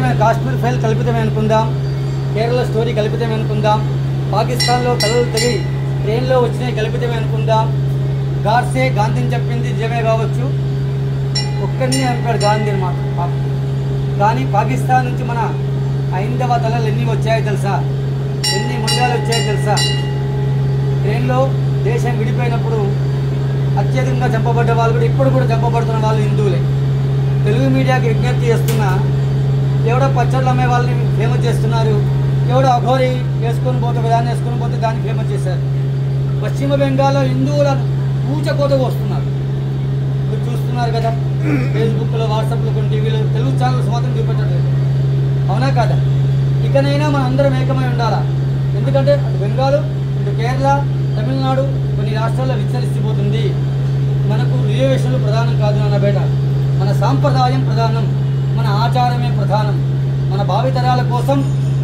కల్పితమైన Kashmir file కల్పితమే అనుకుందాం, Kerala story కల్పితమే అనుకుందాం, పాకిస్తాన్లో కలలు తెగి ట్రైన్లో వచ్చినాయి కల్పితమే అనుకుందాం, గాడ్సే గాంధీని చెప్పింది నిజమే కావచ్చు, ఒక్కడిని అంటాడు గాంధీని మాట. కానీ పాకిస్తాన్ నుంచి మన హైందవ తలలు ఎన్ని వచ్చాయో తెలుసా, ఎన్ని ముందాలు వచ్చాయో తెలుసా. ట్రైన్లో దేశం విడిపోయినప్పుడు అత్యధికంగా చంపబడ్డ వాళ్ళు కూడా ఇప్పుడు కూడా చంపబడుతున్న వాళ్ళు హిందువులే. తెలుగు మీడియాకి విజ్ఞప్తి చేస్తున్నా, ఎవడో పచ్చళ్ళు అమ్మే వాళ్ళని ఫేమస్ చేస్తున్నారు, ఎవడో అఘోరి వేసుకొని పోతే దాన్ని వేసుకొని పోతే దాన్ని ఫేమస్ చేశారు. పశ్చిమ బెంగాల్లో హిందువులను పూచకోత వస్తున్నారు, మీరు చూస్తున్నారు కదా ఫేస్బుక్లో, వాట్సాప్లో, కొన్ని టీవీలో, తెలుగు ఛానల్స్ మాత్రం చూపెట్టట్లేదు. అవునా కాదా? ఇకనైనా మనం అందరం ఏకమై ఉండాలా. ఎందుకంటే అటు బెంగాల్, ఇటు కేరళ, తమిళనాడు కొన్ని రాష్ట్రాల్లో విస్తరిస్తుపోతుంది. మనకు రిజర్వేషన్లు ప్రధానం కాదు నాన్న బేట, మన సాంప్రదాయం ప్రధానం, మన ఆచారమే ప్రధానం. మన భావితరాల కోసం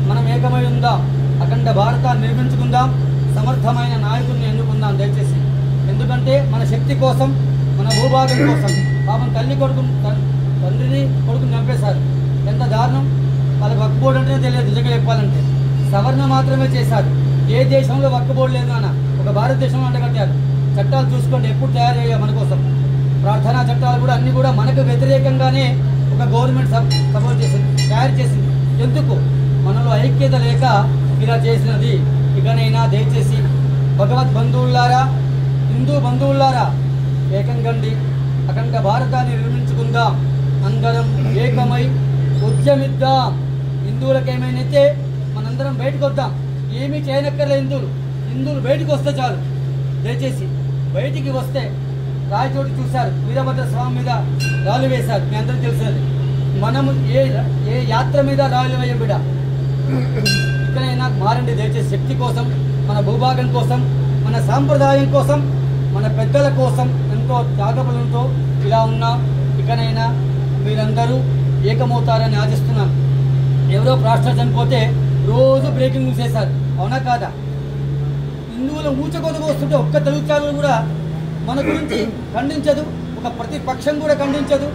మనం ఏకమై ఉందాం, అఖండ భారతాన్ని నిర్మించుకుందాం, సమర్థమైన నాయకుడిని ఎన్నుకుందాం దయచేసి. ఎందుకంటే మన శక్తి కోసం, మన భూభాగం కోసం. పాపం తండ్రిని కొడుకుని చంపేశారు, ఎంత దారుణం. వాళ్ళకి వక్ఫ్ బోర్డు అంటేనే తెలియదు నిజంగా చెప్పాలంటే. సవరణ మాత్రమే చేశారు, ఏ దేశంలో వక్ఫ్ బోర్డు లేదు నాన్న, ఒక భారతదేశంలో అంటగట్టారు. చట్టాలు చూసుకోండి ఎప్పుడు తయారు అయ్యా మన కోసం. ప్రార్థనా చట్టాలు కూడా అన్నీ కూడా మనకు వ్యతిరేకంగానే ఒక గవర్నమెంట్ సపోర్ట్ చేసింది, తయారు చేసింది. ఎందుకు? మనలో ఐక్యత లేక ఇలా చేసినది. ఇకనైనా దయచేసి భగవద్ బంధువులారా, హిందూ బంధువులారా, ఏకంగండి, అఖండ భారతాన్ని నిర్మించుకుందాం, అందరం ఏకమై ఉద్యమిద్దాం. హిందువులకు ఏమైనా మనందరం బయటకు వద్దాం, ఏమీ చేయనక్కర్లే. హిందువులు బయటకు వస్తే చాలు. దయచేసి బయటికి వస్తే, రాయచోటి చూశారు, వీరభద్ర స్వామి మీద రాళ్ళు వేశారు, మీ అందరూ తెలిసినది. మనము ఏ యాత్ర మీద రాళ్ళు వేయం బిడ్డ. ఇక్కడైనా మారండి దయచేసి. శక్తి కోసం, మన భూభాగం కోసం, మన సాంప్రదాయం కోసం, మన పెద్దల కోసం ఎంతో త్యాగబలంతో ఇలా ఉన్నాం. ఇకనైనా మీరందరూ ఏకమవుతారని ఆశిస్తున్నాను. ఎవరో ప్రాస్టర్ చనిపోతే రోజు బ్రేకింగ్ న్యూస్ చేశారు, అవునా కాదా? హిందువులు ఊచకొదకు వస్తుంటే ఒక్క తెలుగు ఛానల్ కూడా మన గురించి ఖండించదు, ఒక ప్రతిపక్షం కూడా ఖండించదు,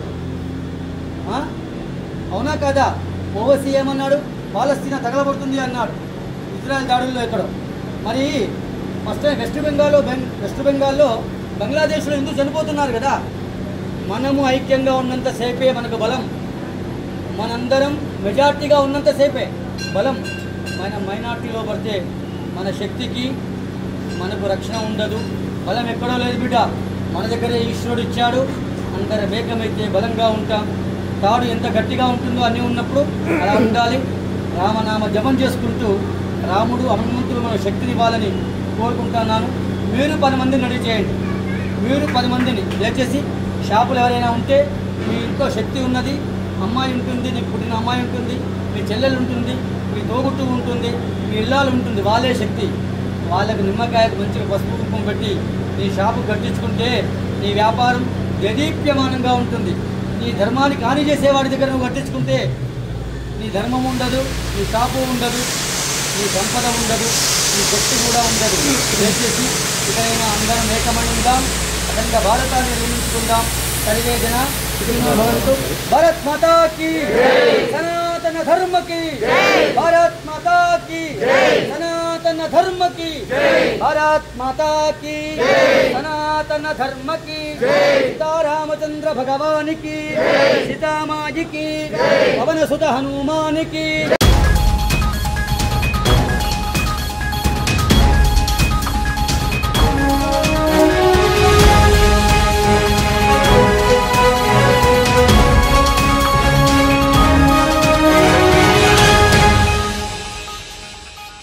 అవునా కాదా? ఓవైసీ ఏమన్నాడు? పాలస్తీనా తగలబడుతుంది అన్నాడు ఇజ్రాయెల్ దాడుల్లో ఎక్కడో. మరి ఫస్ట్ టైం వెస్ట్ బెంగాల్లో బంగ్లాదేశ్లో ఎందుకు చనిపోతున్నారు కదా. మనము ఐక్యంగా ఉన్నంతసేపే మనకు బలం, మనందరం మెజార్టీగా ఉన్నంతసేపే బలం. మన మైనార్టీలో పడితే మన శక్తికి మనకు రక్షణ ఉండదు, బలం ఎక్కడో లేదు బిడ్డ. మన దగ్గరే ఈశ్వరుడు ఇచ్చాడు, అందరం ఏకమైతే బలంగా ఉంటాం. తాడు ఎంత గట్టిగా ఉంటుందో అన్నీ ఉన్నప్పుడు అలా ఉండాలి. రామనామ జపం చేసుకుంటూ రాముడు హనుమంతుడు మన శక్తిని ఇవ్వాలని కోరుకుంటున్నాను. మీరు 10 మందిని రెడీ చేయండి, మీరు 10 మందిని దయచేసి. షాపులు ఎవరైనా ఉంటే, మీ ఇంట్లో శక్తి ఉన్నది, అమ్మాయి ఉంటుంది, నీకు పుట్టిన అమ్మాయి ఉంటుంది, మీ చెల్లెలు ఉంటుంది, మీ తోగుట్టు ఉంటుంది, మీ ఇల్లాలు ఉంటుంది, వాళ్ళే శక్తి. వాళ్ళకు నిమ్మకాయకు మంచిగా పసుపు కుంకుమ పెట్టి నీ షాపు కట్టించుకుంటే నీ వ్యాపారం దేదీప్యమానంగా ఉంటుంది. నీ ధర్మానికి హాని చేసేవాడి దగ్గర నువ్వు కట్టించుకుంటే నీ ధర్మం ఉండదు, నీ షాపు ఉండదు, నీ సంపద ఉండదు, నీ శక్తి కూడా ఉండదు. దయచేసి ఇకనైనా అందరం ఏకమై ఉందాం, అఖండ భారతాన్ని నిర్మించుకుందాం. సర్వే జన సుఖినో భవంతు. భారత్ మాతా కీ సనాతన ధర్మ కీ, భారత్ మాతా కీ సనాతన ధర్మ కీ, భారత్ మాతా కీ సనాతన ధర్మ కీ. సీతారామచంద్ర భగవాన్ की, सीता माँ की, पवन सुत हनुमान की।